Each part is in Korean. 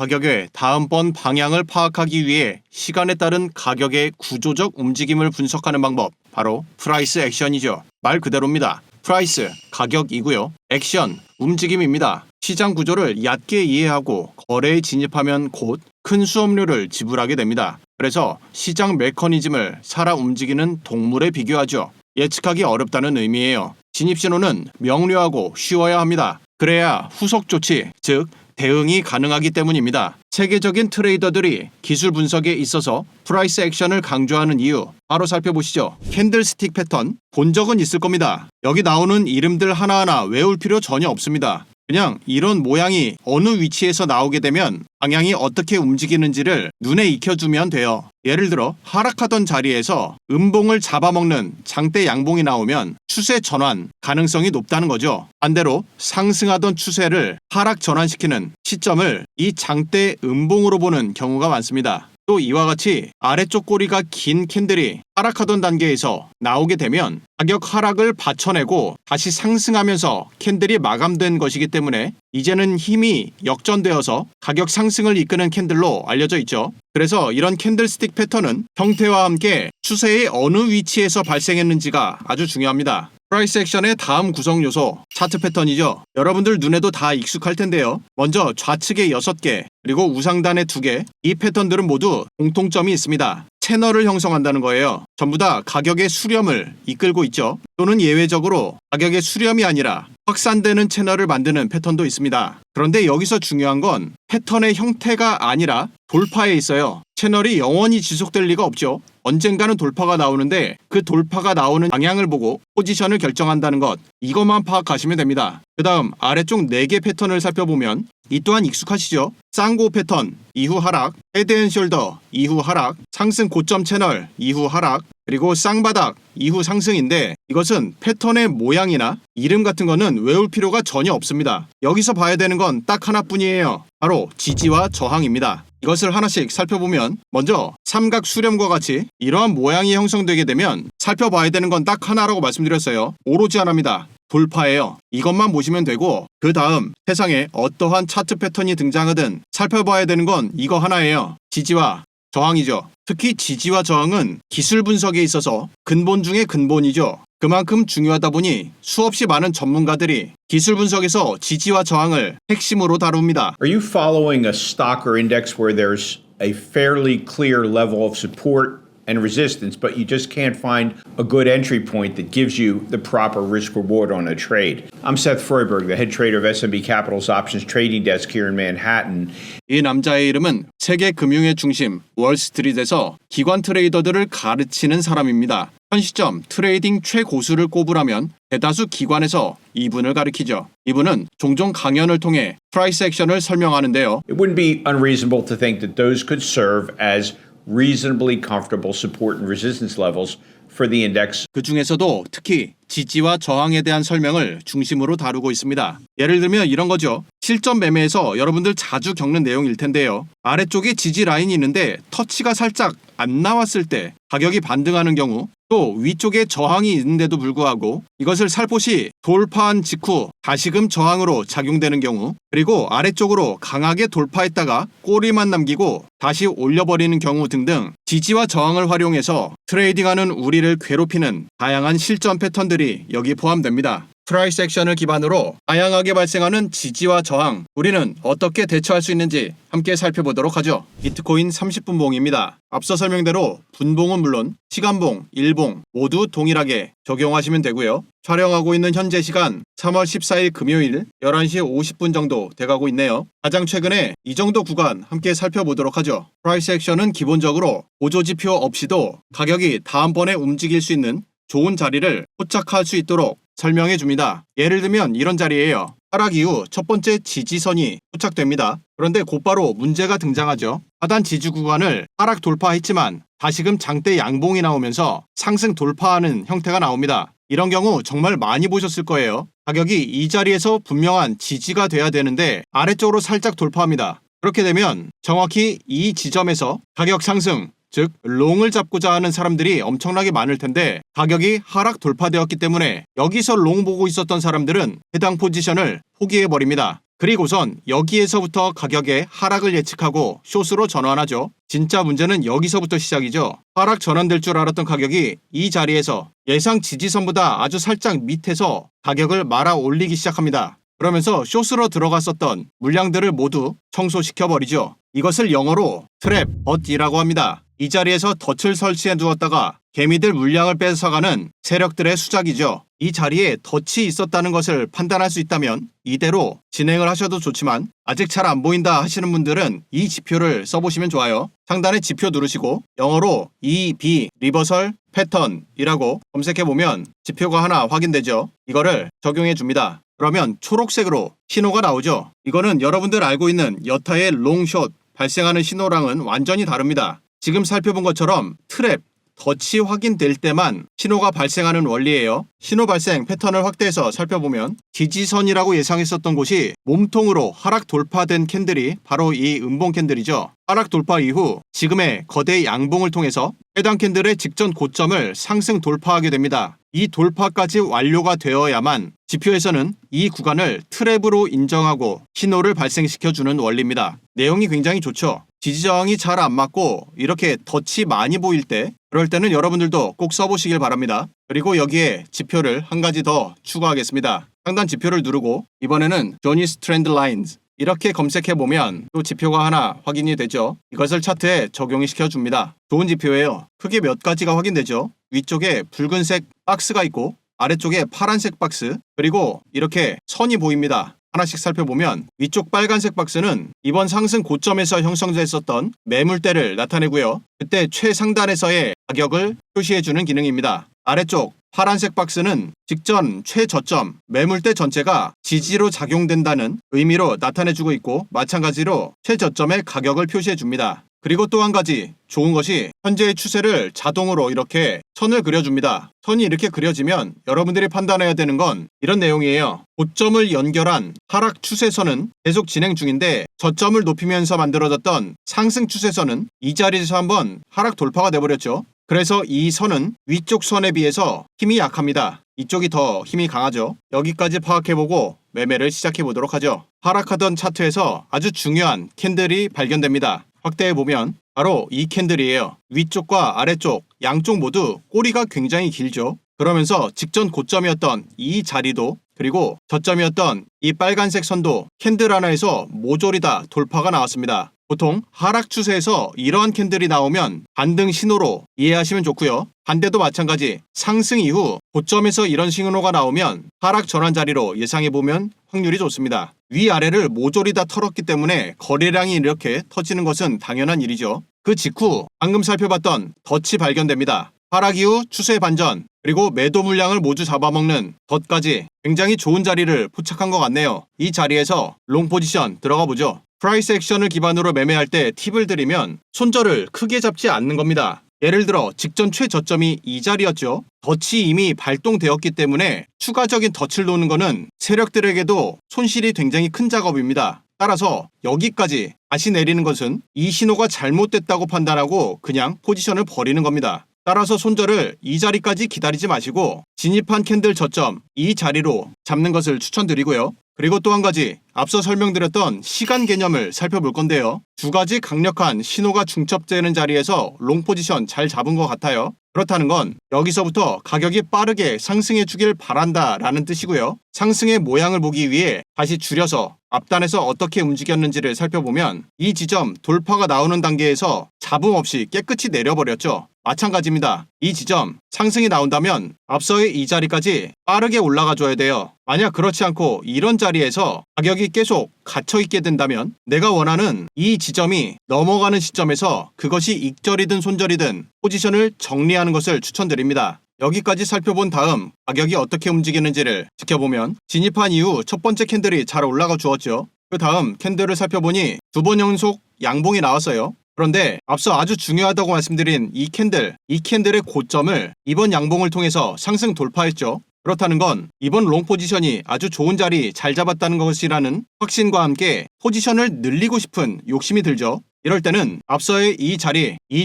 가격의 다음번 방향을 파악하기 위해 시간에 따른 가격의 구조적 움직임을 분석하는 방법, 바로 프라이스 액션이죠. 말 그대로입니다. 프라이스, 가격이고요. 액션, 움직임입니다. 시장 구조를 얕게 이해하고 거래에 진입하면 곧 큰 수업료를 지불하게 됩니다. 그래서 시장 메커니즘을 살아 움직이는 동물에 비교하죠. 예측하기 어렵다는 의미예요. 진입신호는 명료하고 쉬워야 합니다. 그래야 후속 조치, 즉 대응이 가능하기 때문입니다. 세계적인 트레이더들이 기술 분석에 있어서 프라이스 액션을 강조하는 이유, 바로 살펴보시죠. 캔들스틱 패턴, 본 적은 있을 겁니다. 여기 나오는 이름들 하나하나 외울 필요 전혀 없습니다. 그냥 이런 모양이 어느 위치에서 나오게 되면 방향이 어떻게 움직이는지를 눈에 익혀주면 돼요. 예를 들어 하락하던 자리에서 음봉을 잡아먹는 장대 양봉이 나오면 추세 전환 가능성이 높다는 거죠. 반대로 상승하던 추세를 하락 전환시키는 시점을 이 장대 음봉으로 보는 경우가 많습니다. 또 이와 같이 아래쪽 꼬리가 긴 캔들이 하락하던 단계에서 나오게 되면 가격 하락을 받쳐내고 다시 상승하면서 캔들이 마감된 것이기 때문에 이제는 힘이 역전되어서 가격 상승을 이끄는 캔들로 알려져 있죠. 그래서 이런 캔들스틱 패턴은 형태와 함께 추세의 어느 위치에서 발생했는지가 아주 중요합니다. 프라이스 액션의 다음 구성 요소, 차트 패턴이죠. 여러분들 눈에도 다 익숙할 텐데요. 먼저 좌측에 6개, 그리고 우상단에 2개, 이 패턴들은 모두 공통점이 있습니다. 채널을 형성한다는 거예요. 전부 다 가격의 수렴을 이끌고 있죠. 또는 예외적으로 가격의 수렴이 아니라 확산되는 채널을 만드는 패턴도 있습니다. 그런데 여기서 중요한 건 패턴의 형태가 아니라 돌파에 있어요. 채널이 영원히 지속될 리가 없죠. 언젠가는 돌파가 나오는데 그 돌파가 나오는 방향을 보고 포지션을 결정한다는 것, 이것만 파악하시면 됩니다. 그 다음 아래쪽 4개 패턴을 살펴보면 이 또한 익숙하시죠? 쌍고 패턴, 이후 하락, 헤드앤숄더, 이후 하락, 상승 고점 채널, 이후 하락, 그리고 쌍바닥, 이후 상승인데 이것은 패턴의 모양이나 이름 같은 거는 외울 필요가 전혀 없습니다. 여기서 봐야 되는 건 딱 하나뿐이에요. 바로 지지와 저항입니다. 이것을 하나씩 살펴보면 먼저 삼각 수렴과 같이 이러한 모양이 형성되게 되면 살펴봐야 되는 건 딱 하나라고 말씀드렸어요. 오로지 하나입니다. 돌파예요. 이것만 보시면 되고 그 다음 세상에 어떠한 차트 패턴이 등장하든 살펴봐야 되는 건 이거 하나예요. 지지와 저항이죠. 특히 지지와 저항은 기술 분석에 있어서 근본 중의 근본이죠. 그만큼 중요하다 보니 수없이 많은 전문가들이 기술 분석에서 지지와 저항을 핵심으로 다룹니다. Are you following a stock or index where there's a fairly clear level of support and resistance, but you just can't find a good entry point that gives you the proper risk reward on a trade? I'm Seth Freiberg, the head trader of S&P Capital's options trading desk here in Manhattan. 이 남자의 이름은 세계 금융의 중심 월스트리트에서 기관 트레이더들을 가르치는 사람입니다. 현 시점 트레이딩 최고수를 꼽으라면 대다수 기관에서 이분을 가리키죠. 이분은 종종 강연을 통해 프라이스 액션을 설명하는데요. It wouldn't be unreasonable to think that those could serve as reasonably comfortable support and resistance levels for the index. 그 중에서도 특히 지지와 저항에 대한 설명을 중심으로 다루고 있습니다. 예를 들면 이런 거죠. 실전 매매에서 여러분들 자주 겪는 내용일 텐데요. 아래쪽에 지지 라인이 있는데 터치가 살짝 안 나왔을 때 가격이 반등하는 경우, 또 위쪽에 저항이 있는데도 불구하고 이것을 살포시 돌파한 직후 다시금 저항으로 작용되는 경우, 그리고 아래쪽으로 강하게 돌파했다가 꼬리만 남기고 다시 올려버리는 경우 등등 지지와 저항을 활용해서 트레이딩하는 우리를 괴롭히는 다양한 실전 패턴들이 여기 포함됩니다. 프라이스 액션을 기반으로 다양하게 발생하는 지지와 저항, 우리는 어떻게 대처할 수 있는지 함께 살펴보도록 하죠. 비트코인 30분봉입니다. 앞서 설명대로 분봉은 물론 시간봉, 일봉 모두 동일하게 적용하시면 되고요. 촬영하고 있는 현재 시간 3월 14일 금요일 11시 50분 정도 돼가고 있네요. 가장 최근에 이 정도 구간 함께 살펴보도록 하죠. 프라이스 액션은 기본적으로 보조지표 없이도 가격이 다음번에 움직일 수 있는 좋은 자리를 포착할 수 있도록 설명해 줍니다. 예를 들면 이런 자리예요. 하락 이후 첫 번째 지지선이 포착됩니다. 그런데 곧바로 문제가 등장하죠. 하단 지지 구간을 하락 돌파했지만 다시금 장대 양봉이 나오면서 상승 돌파하는 형태가 나옵니다. 이런 경우 정말 많이 보셨을 거예요. 가격이 이 자리에서 분명한 지지가 돼야 되는데 아래쪽으로 살짝 돌파합니다. 그렇게 되면 정확히 이 지점에서 가격 상승 즉 롱을 잡고자 하는 사람들이 엄청나게 많을 텐데 가격이 하락 돌파되었기 때문에 여기서 롱 보고 있었던 사람들은 해당 포지션을 포기해버립니다. 그리고선 여기에서부터 가격의 하락을 예측하고 숏으로 전환하죠. 진짜 문제는 여기서부터 시작이죠. 하락 전환될 줄 알았던 가격이 이 자리에서 예상 지지선보다 아주 살짝 밑에서 가격을 말아 올리기 시작합니다. 그러면서 숏으로 들어갔었던 물량들을 모두 청소시켜버리죠. 이것을 영어로 트랩, 덫이라고 합니다. 이 자리에서 덫을 설치해 두었다가 개미들 물량을 뺏어가는 세력들의 수작이죠. 이 자리에 덫이 있었다는 것을 판단할 수 있다면 이대로 진행을 하셔도 좋지만 아직 잘 안 보인다 하시는 분들은 이 지표를 써보시면 좋아요. 상단에 지표 누르시고 영어로 EB 리버설 패턴이라고 검색해보면 지표가 하나 확인되죠. 이거를 적용해 줍니다. 그러면 초록색으로 신호가 나오죠. 이거는 여러분들 알고 있는 여타의 롱숏 발생하는 신호랑은 완전히 다릅니다. 지금 살펴본 것처럼 트랩, 덫이 확인될 때만 신호가 발생하는 원리예요. 신호 발생 패턴을 확대해서 살펴보면 지지선이라고 예상했었던 곳이 몸통으로 하락 돌파된 캔들이 바로 이 음봉 캔들이죠. 하락 돌파 이후 지금의 거대 양봉을 통해서 해당 캔들의 직전 고점을 상승 돌파하게 됩니다. 이 돌파까지 완료가 되어야만 지표에서는 이 구간을 트랩으로 인정하고 신호를 발생시켜주는 원리입니다. 내용이 굉장히 좋죠. 지지저항이 잘 안 맞고 이렇게 덫이 많이 보일 때 그럴 때는 여러분들도 꼭 써보시길 바랍니다. 그리고 여기에 지표를 한 가지 더 추가하겠습니다. 상단 지표를 누르고 이번에는 조니스 트렌드 라인즈 이렇게 검색해보면 또 지표가 하나 확인이 되죠. 이것을 차트에 적용이 시켜줍니다. 좋은 지표예요. 크게 몇 가지가 확인되죠. 위쪽에 붉은색 박스가 있고 아래쪽에 파란색 박스 그리고 이렇게 선이 보입니다. 하나씩 살펴보면 위쪽 빨간색 박스는 이번 상승 고점에서 형성됐었던 매물대를 나타내고요. 그때 최상단에서의 가격을 표시해주는 기능입니다. 아래쪽 파란색 박스는 직전 최저점 매물대 전체가 지지로 작용된다는 의미로 나타내주고 있고 마찬가지로 최저점의 가격을 표시해줍니다. 그리고 또 한 가지 좋은 것이 현재의 추세를 자동으로 이렇게 선을 그려줍니다. 선이 이렇게 그려지면 여러분들이 판단해야 되는 건 이런 내용이에요. 고점을 연결한 하락 추세선은 계속 진행 중인데 저점을 높이면서 만들어졌던 상승 추세선은 이 자리에서 한번 하락 돌파가 돼버렸죠. 그래서 이 선은 위쪽 선에 비해서 힘이 약합니다. 이쪽이 더 힘이 강하죠. 여기까지 파악해보고 매매를 시작해보도록 하죠. 하락하던 차트에서 아주 중요한 캔들이 발견됩니다. 확대해보면 바로 이 캔들이에요. 위쪽과 아래쪽 양쪽 모두 꼬리가 굉장히 길죠. 그러면서 직전 고점이었던 이 자리도 그리고 저점이었던 이 빨간색 선도 캔들 하나에서 모조리 다 돌파가 나왔습니다. 보통 하락 추세에서 이러한 캔들이 나오면 반등 신호로 이해하시면 좋고요. 반대도 마찬가지 상승 이후 고점에서 이런 신호가 나오면 하락 전환 자리로 예상해보면 확률이 좋습니다. 위아래를 모조리 다 털었기 때문에 거래량이 이렇게 터지는 것은 당연한 일이죠. 그 직후 방금 살펴봤던 덫이 발견됩니다. 하락 이후 추세 반전 그리고 매도 물량을 모두 잡아먹는 덫까지 굉장히 좋은 자리를 포착한 것 같네요. 이 자리에서 롱 포지션 들어가 보죠. 프라이스 액션을 기반으로 매매할 때 팁을 드리면 손절을 크게 잡지 않는 겁니다. 예를 들어 직전 최저점이 이 자리였죠. 덫이 이미 발동되었기 때문에 추가적인 덫을 놓는 것은 세력들에게도 손실이 굉장히 큰 작업입니다. 따라서 여기까지 다시 내리는 것은 이 신호가 잘못됐다고 판단하고 그냥 포지션을 버리는 겁니다. 따라서 손절을 이 자리까지 기다리지 마시고 진입한 캔들 저점 이 자리로 잡는 것을 추천드리고요. 그리고 또 한 가지 앞서 설명드렸던 시간 개념을 살펴볼 건데요. 두 가지 강력한 신호가 중첩되는 자리에서 롱 포지션 잘 잡은 것 같아요. 그렇다는 건 여기서부터 가격이 빠르게 상승해 주길 바란다 라는 뜻이고요. 상승의 모양을 보기 위해 다시 줄여서 앞단에서 어떻게 움직였는지를 살펴보면 이 지점 돌파가 나오는 단계에서 잡음 없이 깨끗이 내려버렸죠. 마찬가지입니다. 이 지점 상승이 나온다면 앞서의 이 자리까지 빠르게 올라가 줘야 돼요. 만약 그렇지 않고 이런 자리에서 가격이 계속 갇혀있게 된다면 내가 원하는 이 지점이 넘어가는 시점에서 그것이 익절이든 손절이든 포지션을 정리하는 것을 추천드립니다. 여기까지 살펴본 다음 가격이 어떻게 움직이는지를 지켜보면 진입한 이후 첫 번째 캔들이 잘 올라가 주었죠. 그 다음 캔들을 살펴보니 두 번 연속 양봉이 나왔어요. 그런데 앞서 아주 중요하다고 말씀드린 이 캔들의 고점을 이번 양봉을 통해서 상승 돌파했죠. 그렇다는 건 이번 롱 포지션이 아주 좋은 자리 잘 잡았다는 것이라는 확신과 함께 포지션을 늘리고 싶은 욕심이 들죠. 이럴 때는 앞서의 이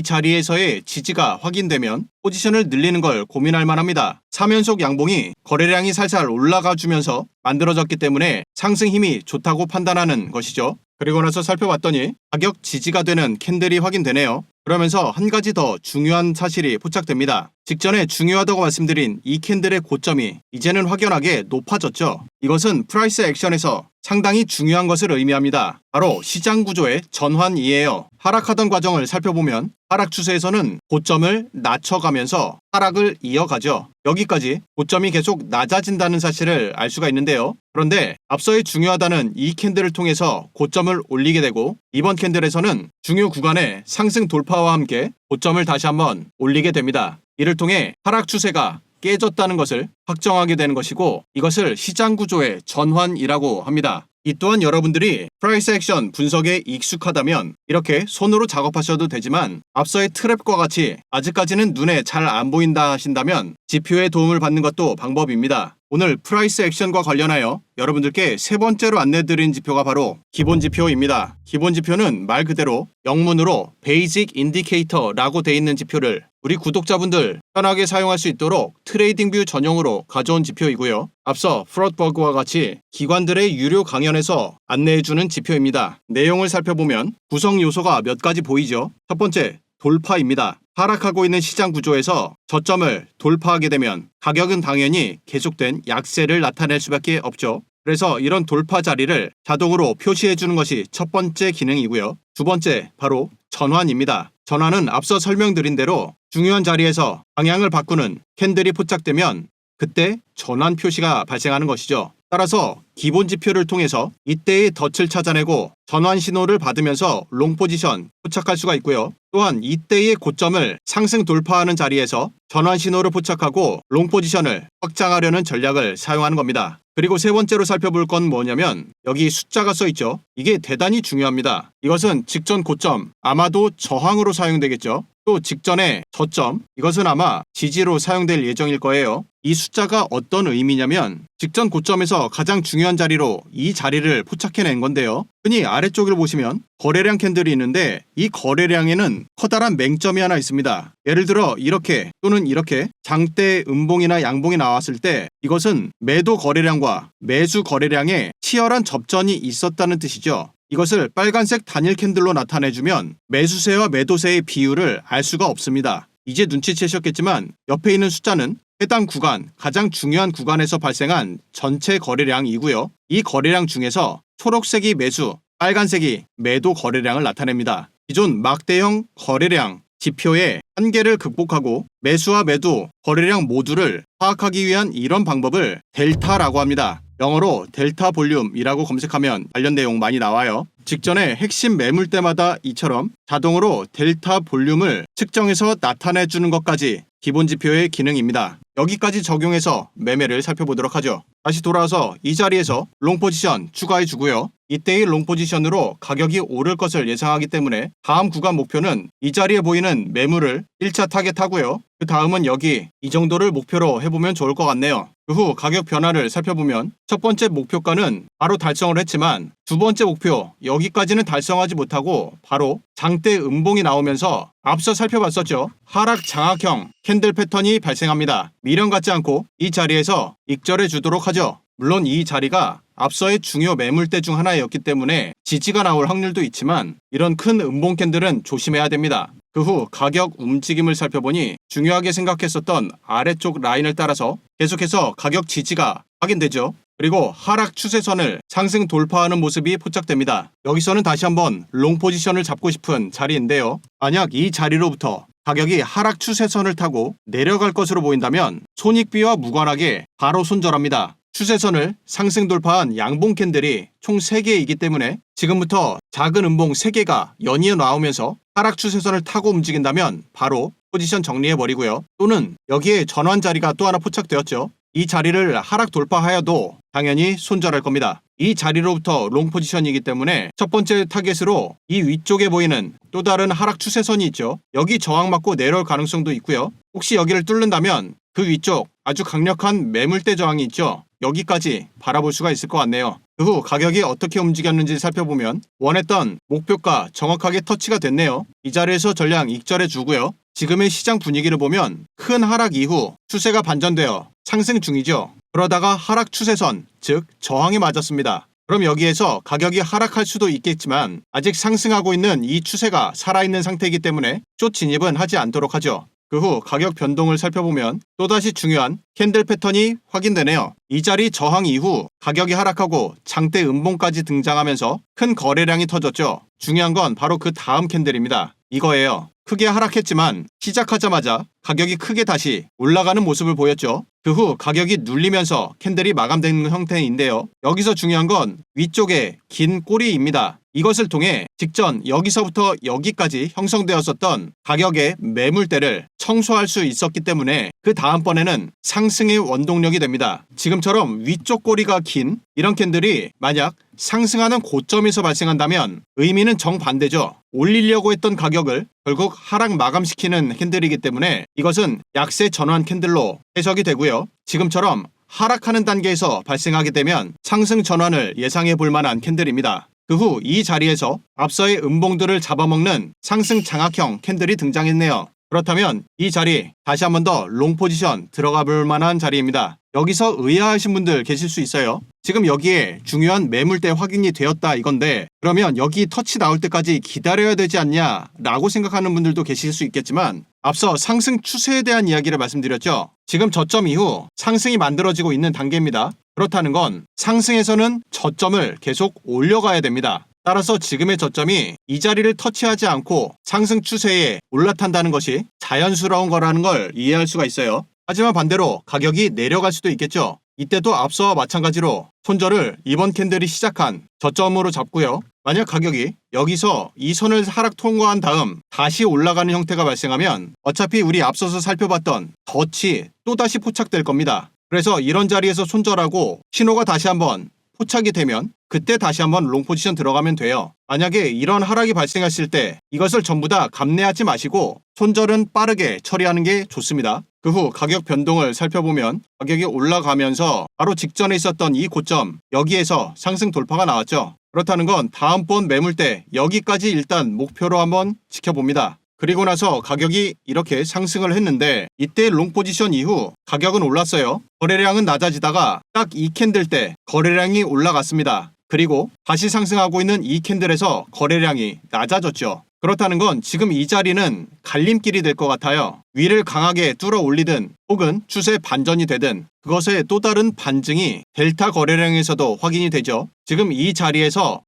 자리에서의 지지가 확인되면 포지션을 늘리는 걸 고민할 만합니다. 3연속 양봉이 거래량이 살살 올라가 주면서 만들어졌기 때문에 상승 힘이 좋다고 판단하는 것이죠. 그리고 나서 살펴봤더니 가격 지지가 되는 캔들이 확인되네요. 그러면서 한 가지 더 중요한 사실이 포착됩니다. 직전에 중요하다고 말씀드린 이 캔들의 고점이 이제는 확연하게 높아졌죠. 이것은 프라이스 액션에서 상당히 중요한 것을 의미합니다. 바로 시장 구조의 전환이에요. 하락하던 과정을 살펴보면 하락 추세에서는 고점을 낮춰가면서 하락을 이어가죠. 여기까지 고점이 계속 낮아진다는 사실을 알 수가 있는데요. 그런데 앞서의 중요하다는 이 캔들을 통해서 고점을 올리게 되고 이번 캔들에서는 중요 구간의 상승 돌파와 함께 고점을 다시 한번 올리게 됩니다. 이를 통해 하락 추세가 깨졌다는 것을 확정하게 되는 것이고 이것을 시장 구조의 전환이라고 합니다. 이 또한 여러분들이 프라이스 액션 분석에 익숙하다면 이렇게 손으로 작업하셔도 되지만 앞서의 트랩과 같이 아직까지는 눈에 잘 안 보인다 하신다면 지표의 도움을 받는 것도 방법입니다. 오늘 프라이스 액션과 관련하여 여러분들께 세 번째로 안내드린 지표가 바로 기본 지표입니다. 기본 지표는 말 그대로 영문으로 베이직 인디케이터라고 되어 있는 지표를 우리 구독자분들 편하게 사용할 수 있도록 트레이딩뷰 전용으로 가져온 지표이고요. 앞서 프로드버그와 같이 기관들의 유료 강연에서 안내해주는 지표입니다. 내용을 살펴보면 구성 요소가 몇 가지 보이죠. 첫 번째, 돌파입니다. 하락하고 있는 시장 구조에서 저점을 돌파하게 되면 가격은 당연히 계속된 약세를 나타낼 수밖에 없죠. 그래서 이런 돌파 자리를 자동으로 표시해주는 것이 첫 번째 기능이고요. 두 번째, 바로 전환입니다. 전환은 앞서 설명드린 대로 중요한 자리에서 방향을 바꾸는 캔들이 포착되면 그때 전환 표시가 발생하는 것이죠. 따라서 기본 지표를 통해서 이때의 덫을 찾아내고 전환 신호를 받으면서 롱 포지션 포착할 수가 있고요. 또한 이때의 고점을 상승 돌파하는 자리에서 전환 신호를 포착하고 롱 포지션을 확장하려는 전략을 사용하는 겁니다. 그리고 세 번째로 살펴볼 건 뭐냐면 여기 숫자가 써 있죠. 이게 대단히 중요합니다. 이것은 직전 고점, 아마도 저항으로 사용되겠죠. 또 직전의 저점, 이것은 아마 지지로 사용될 예정일 거예요. 이 숫자가 어떤 의미냐면 직전 고점에서 가장 중요한 자리로 이 자리를 포착해낸 건데요. 흔히 아래쪽을 보시면 거래량 캔들이 있는데 이 거래량에는 커다란 맹점이 하나 있습니다. 예를 들어 이렇게 또는 이렇게 장대 음봉이나 양봉이 나왔을 때 이것은 매도 거래량과 매수 거래량에 치열한 접전이 있었다는 뜻이죠. 이것을 빨간색 단일 캔들로 나타내주면 매수세와 매도세의 비율을 알 수가 없습니다. 이제 눈치채셨겠지만 옆에 있는 숫자는 해당 구간, 가장 중요한 구간에서 발생한 전체 거래량이고요. 이 거래량 중에서 초록색이 매수, 빨간색이 매도 거래량을 나타냅니다. 기존 막대형 거래량 지표의 한계를 극복하고 매수와 매도 거래량 모두를 파악하기 위한 이런 방법을 델타라고 합니다. 영어로 델타 볼륨이라고 검색하면 관련 내용 많이 나와요. 직전에 핵심 매물대마다 이처럼 자동으로 델타 볼륨을 측정해서 나타내주는 것까지 기본 지표의 기능입니다. 여기까지 적용해서 매매를 살펴보도록 하죠. 다시 돌아와서 이 자리에서 롱 포지션 추가해 주고요. 이때의 롱 포지션으로 가격이 오를 것을 예상하기 때문에 다음 구간 목표는 이 자리에 보이는 매물을 1차 타겟하고요. 그 다음은 여기 이 정도를 목표로 해보면 좋을 것 같네요. 그 후 가격 변화를 살펴보면 첫 번째 목표가는 바로 달성을 했지만 두 번째 목표 여기까지는 달성하지 못하고 바로 장대 음봉이 나오면서 앞서 살펴봤었죠. 하락 장악형 캔들 패턴이 발생합니다. 미련 갖지 않고 이 자리에서 익절해 주도록 하죠. 물론 이 자리가 앞서의 중요 매물대 중 하나였기 때문에 지지가 나올 확률도 있지만 이런 큰 음봉 캔들은 조심해야 됩니다. 그 후 가격 움직임을 살펴보니 중요하게 생각했었던 아래쪽 라인을 따라서 계속해서 가격 지지가 확인되죠. 그리고 하락 추세선을 상승 돌파하는 모습이 포착됩니다. 여기서는 다시 한번 롱 포지션을 잡고 싶은 자리인데요. 만약 이 자리로부터 가격이 하락 추세선을 타고 내려갈 것으로 보인다면 손익비와 무관하게 바로 손절합니다. 추세선을 상승 돌파한 양봉 캔들이 총 3개이기 때문에 지금부터 작은 음봉 3개가 연이어 나오면서 하락 추세선을 타고 움직인다면 바로 포지션 정리해버리고요. 또는 여기에 전환 자리가 또 하나 포착되었죠. 이 자리를 하락 돌파하여도 당연히 손절할 겁니다. 이 자리로부터 롱 포지션이기 때문에 첫 번째 타겟으로 이 위쪽에 보이는 또 다른 하락 추세선이 있죠. 여기 저항 맞고 내려올 가능성도 있고요. 혹시 여기를 뚫는다면 그 위쪽 아주 강력한 매물대 저항이 있죠. 여기까지 바라볼 수가 있을 것 같네요. 그 후 가격이 어떻게 움직였는지 살펴보면 원했던 목표가 정확하게 터치가 됐네요. 이 자리에서 전량 익절해 주고요. 지금의 시장 분위기를 보면 큰 하락 이후 추세가 반전되어 상승 중이죠. 그러다가 하락 추세선, 즉 저항에 맞았습니다. 그럼 여기에서 가격이 하락할 수도 있겠지만 아직 상승하고 있는 이 추세가 살아있는 상태이기 때문에 숏 진입은 하지 않도록 하죠. 그 후 가격 변동을 살펴보면 또다시 중요한 캔들 패턴이 확인되네요. 이 자리 저항 이후 가격이 하락하고 장대 음봉까지 등장하면서 큰 거래량이 터졌죠. 중요한 건 바로 그 다음 캔들입니다. 이거예요. 크게 하락했지만 시작하자마자 가격이 크게 다시 올라가는 모습을 보였죠. 그 후 가격이 눌리면서 캔들이 마감된 형태인데요. 여기서 중요한 건 위쪽에 긴 꼬리입니다. 이것을 통해 직전 여기서부터 여기까지 형성되었었던 가격의 매물대를 청소할 수 있었기 때문에 그 다음번에는 상승의 원동력이 됩니다. 지금처럼 위쪽 꼬리가 긴 이런 캔들이 만약 상승하는 고점에서 발생한다면 의미는 정반대죠. 올리려고 했던 가격을 결국 하락 마감시키는 캔들이기 때문에 이것은 약세 전환 캔들로 해석이 되고요. 지금처럼 하락하는 단계에서 발생하게 되면 상승 전환을 예상해 볼 만한 캔들입니다. 그 후 이 자리에서 앞서의 음봉들을 잡아먹는 상승 장악형 캔들이 등장했네요. 그렇다면 이 자리 다시 한 번 더 롱 포지션 들어가 볼 만한 자리입니다. 여기서 의아하신 분들 계실 수 있어요. 지금 여기에 중요한 매물대 확인이 되었다 이건데 그러면 여기 터치 나올 때까지 기다려야 되지 않냐 라고 생각하는 분들도 계실 수 있겠지만 앞서 상승 추세에 대한 이야기를 말씀드렸죠. 지금 저점 이후 상승이 만들어지고 있는 단계입니다. 그렇다는 건 상승에서는 저점을 계속 올려가야 됩니다. 따라서 지금의 저점이 이 자리를 터치하지 않고 상승 추세에 올라탄다는 것이 자연스러운 거라는 걸 이해할 수가 있어요. 하지만 반대로 가격이 내려갈 수도 있겠죠. 이때도 앞서와 마찬가지로 손절을 이번 캔들이 시작한 저점으로 잡고요. 만약 가격이 여기서 이 선을 하락 통과한 다음 다시 올라가는 형태가 발생하면 어차피 우리 앞서서 살펴봤던 덫이 또다시 포착될 겁니다. 그래서 이런 자리에서 손절하고 신호가 다시 한번 포착이 되면 그때 다시 한번 롱 포지션 들어가면 돼요. 만약에 이런 하락이 발생했을 때 이것을 전부 다 감내하지 마시고 손절은 빠르게 처리하는 게 좋습니다. 그 후 가격 변동을 살펴보면 가격이 올라가면서 바로 직전에 있었던 이 고점 여기에서 상승 돌파가 나왔죠. 그렇다는 건 다음번 매물대 여기까지 일단 목표로 한번 지켜봅니다. 그리고 나서 가격이 이렇게 상승을 했는데 이때 롱 포지션 이후 가격은 올랐어요. 거래량은 낮아지다가 딱 이 캔들 때 거래량이 올라갔습니다. 그리고 다시 상승하고 있는 이 캔들에서 거래량이 낮아졌죠. 그렇다는 건 지금 이 자리는 갈림길이 될 것 같아요. 위를 강하게 뚫어 올리든 혹은 추세 반전이 되든 그것의 또 다른 반증이 델타 거래량에서도 확인이 되죠. 지금 이 자리에서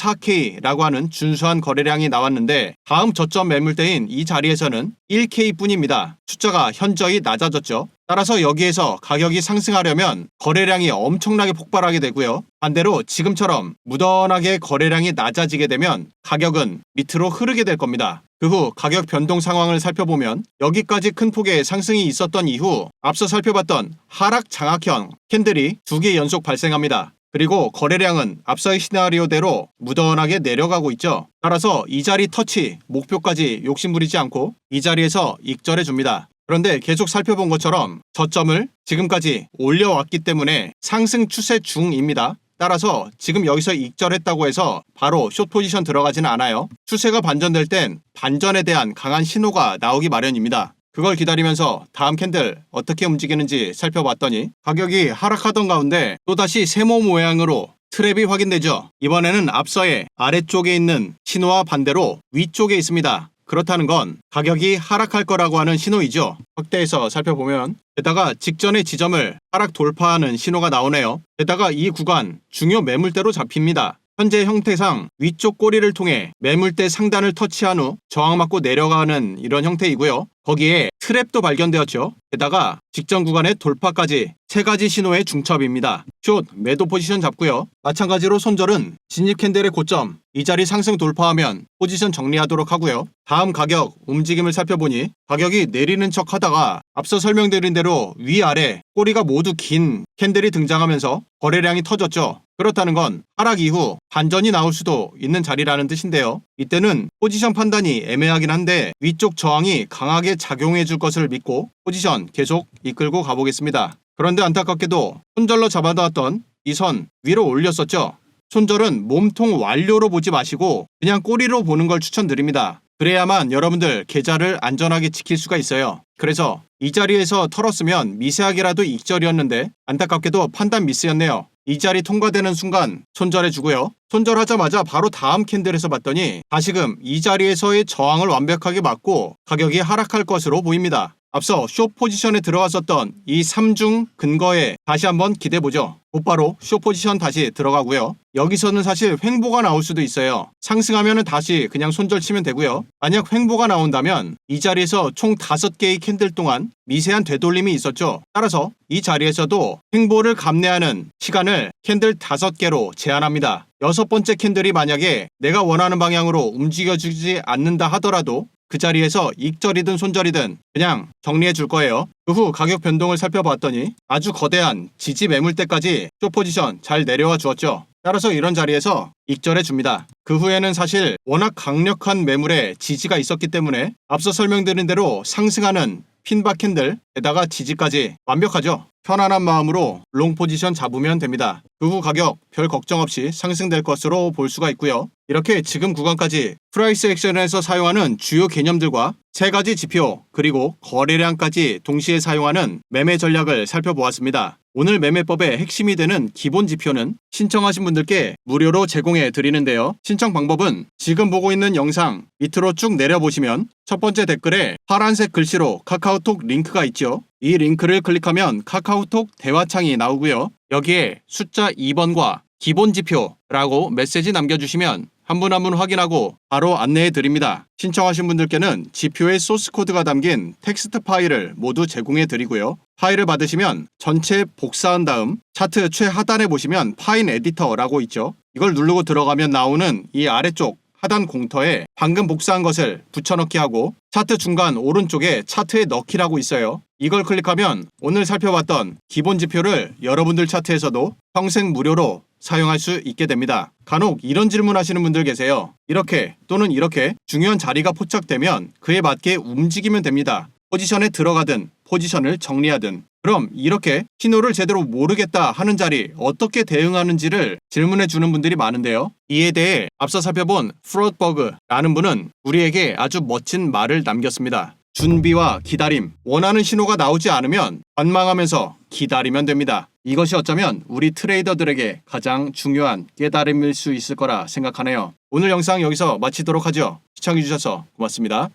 4.4K라고 하는 준수한 거래량이 나왔는데 다음 저점 매물대인 이 자리에서는 1K 뿐입니다. 숫자가 현저히 낮아졌죠. 따라서 여기에서 가격이 상승하려면 거래량이 엄청나게 폭발하게 되고요. 반대로 지금처럼 무던하게 거래량이 낮아지게 되면 가격은 밑으로 흐르게 될 겁니다. 그 후 가격 변동 상황을 살펴보면 여기까지 큰 폭의 상승이 있었던 이후 앞서 살펴봤던 하락 장악형 캔들이 2개 연속 발생합니다. 그리고 거래량은 앞서의 시나리오대로 무던하게 내려가고 있죠. 따라서 이 자리 터치 목표까지 욕심부리지 않고 이 자리에서 익절해 줍니다. 그런데 계속 살펴본 것처럼 저점을 지금까지 올려왔기 때문에 상승 추세 중입니다. 따라서 지금 여기서 익절했다고 해서 바로 숏 포지션 들어가지는 않아요. 추세가 반전될 땐 반전에 대한 강한 신호가 나오기 마련입니다. 그걸 기다리면서 다음 캔들 어떻게 움직이는지 살펴봤더니 가격이 하락하던 가운데 또다시 세모 모양으로 트랩이 확인되죠. 이번에는 앞서의 아래쪽에 있는 신호와 반대로 위쪽에 있습니다. 그렇다는 건 가격이 하락할 거라고 하는 신호이죠. 확대해서 살펴보면 게다가 직전의 지점을 하락 돌파하는 신호가 나오네요. 게다가 이 구간 중요 매물대로 잡힙니다. 현재 형태상 위쪽 꼬리를 통해 매물대 상단을 터치한 후 저항받고 내려가는 이런 형태이고요. 거기에 트랩도 발견되었죠. 게다가 직전 구간의 돌파까지 세 가지 신호의 중첩입니다. 숏 매도 포지션 잡고요. 마찬가지로 손절은 진입 캔들의 고점 이 자리 상승 돌파하면 포지션 정리하도록 하고요. 다음 가격 움직임을 살펴보니 가격이 내리는 척 하다가 앞서 설명드린 대로 위아래 꼬리가 모두 긴 캔들이 등장하면서 거래량이 터졌죠. 그렇다는 건 하락 이후 반전이 나올 수도 있는 자리라는 뜻인데요. 이때는 포지션 판단이 애매하긴 한데 위쪽 저항이 강하게 작용해 줄 것을 믿고 포지션 계속 이끌고 가보겠습니다. 그런데 안타깝게도 손절로 잡아놨던 이 선 위로 올렸었죠. 손절은 몸통 완료로 보지 마시고 그냥 꼬리로 보는 걸 추천드립니다. 그래야만 여러분들 계좌를 안전하게 지킬 수가 있어요. 그래서 이 자리에서 털었으면 미세하게라도 익절이었는데 안타깝게도 판단 미스였네요. 이 자리 통과되는 순간 손절해주고요. 손절하자마자 바로 다음 캔들에서 봤더니 다시금 이 자리에서의 저항을 완벽하게 맞고 가격이 하락할 것으로 보입니다. 앞서 숏 포지션에 들어갔었던 이 3중 근거에 다시 한번 기대보죠. 곧바로 숏 포지션 다시 들어가고요. 여기서는 사실 횡보가 나올 수도 있어요. 상승하면 다시 그냥 손절 치면 되고요. 만약 횡보가 나온다면 이 자리에서 총 5개의 캔들 동안 미세한 되돌림이 있었죠. 따라서 이 자리에서도 횡보를 감내하는 시간을 캔들 5개로 제한합니다. 6번째 캔들이 만약에 내가 원하는 방향으로 움직여주지 않는다 하더라도 그 자리에서 익절이든 손절이든 그냥 정리해 줄 거예요. 그 후 가격 변동을 살펴봤더니 아주 거대한 지지 매물대까지 숏 포지션 잘 내려와 주었죠. 따라서 이런 자리에서 익절해 줍니다. 그 후에는 사실 워낙 강력한 매물에 지지가 있었기 때문에 앞서 설명드린 대로 상승하는 핀바 캔들 에다가 지지까지 완벽하죠. 편안한 마음으로 롱 포지션 잡으면 됩니다. 그 후 가격 별 걱정 없이 상승될 것으로 볼 수가 있고요. 이렇게 지금 구간까지 프라이스 액션에서 사용하는 주요 개념들과 3가지 지표 그리고 거래량까지 동시에 사용하는 매매 전략을 살펴보았습니다. 오늘 매매법의 핵심이 되는 기본 지표는 신청하신 분들께 무료로 제공해 드리는데요. 신청 방법은 지금 보고 있는 영상 밑으로 쭉 내려보시면 첫 번째 댓글에 파란색 글씨로 카카오톡 링크가 있죠. 이 링크를 클릭하면 카카오톡 대화창이 나오고요. 여기에 숫자 2번과 기본 지표라고 메시지 남겨주시면 한 분 한 분 확인하고 바로 안내해 드립니다. 신청하신 분들께는 지표의 소스 코드가 담긴 텍스트 파일을 모두 제공해 드리고요. 파일을 받으시면 전체 복사한 다음 차트 최하단에 보시면 파인 에디터라고 있죠. 이걸 누르고 들어가면 나오는 이 아래쪽 하단 공터에 방금 복사한 것을 붙여넣기 하고 차트 중간 오른쪽에 차트에 넣기라고 있어요. 이걸 클릭하면 오늘 살펴봤던 기본 지표를 여러분들 차트에서도 평생 무료로 사용할 수 있게 됩니다. 간혹 이런 질문 하시는 분들 계세요. 이렇게 또는 이렇게 중요한 자리가 포착되면 그에 맞게 움직이면 됩니다. 포지션에 들어가든 포지션을 정리하든. 그럼 이렇게 신호를 제대로 모르겠다 하는 자리 어떻게 대응하는지를 질문해 주는 분들이 많은데요. 이에 대해 앞서 살펴본 프로드버그라는 분은 우리에게 아주 멋진 말을 남겼습니다. 준비와 기다림, 원하는 신호가 나오지 않으면 관망하면서 기다리면 됩니다. 이것이 어쩌면 우리 트레이더들에게 가장 중요한 깨달음일 수 있을 거라 생각하네요. 오늘 영상 여기서 마치도록 하죠. 시청해주셔서 고맙습니다.